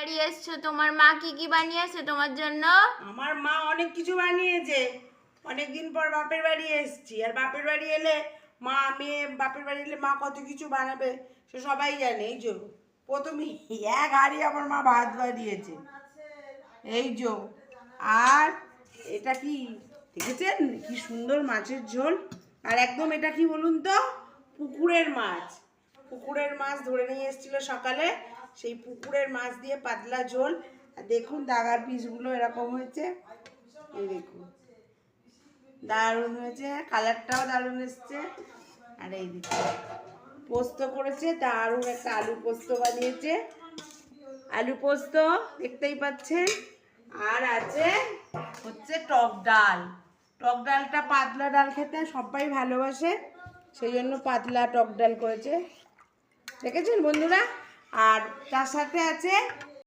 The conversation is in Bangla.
বাড়ি এসছো, তোমার মা কি কি বানিয়েছে তোমার জন্য? আমার মা অনেক কিছু বানিয়েছে। অনেকদিন পর বাপের বাড়ি এসেছি, আর বাপের বাড়ি এলে মা মেয়ে বাপের বাড়ি এলে মা কত কিছু বানাবে সে সবাই জানে। এই যে প্রথমে এক হাঁড়ি আমার মা ভাত বানিয়েছে, এই যে। আর এটা কি দেখেছেন কি সুন্দর মাছের ঝোল। আর একদম এটা কি বলুন তো, পুকুরের মাছ। পুকুরের মাছ ধরে নিয়ে এসেছিল সকালে, সেই পুকুরের মাছ দিয়ে পাতলা ঝোল। আর দেখুন দাগার পিসগুলো এরকম হয়েছে, এই দেখুন দারুণ হয়েছে, কালারটাও দারুণ এসছে। আর এই দেখুন পোস্ত করেছে, দারুণ একটা আলু পোস্ত বানিয়েছে, আলু পোস্ত দেখতেই পাচ্ছেন। আর আছে হচ্ছে টক ডাল। টক ডালটা পাতলা ডাল খেতে সবাই ভালোবাসে, সেই জন্য পাতলা টক ডাল করেছে, দেখেছেন বন্ধুরা। আর তার সাথে আছে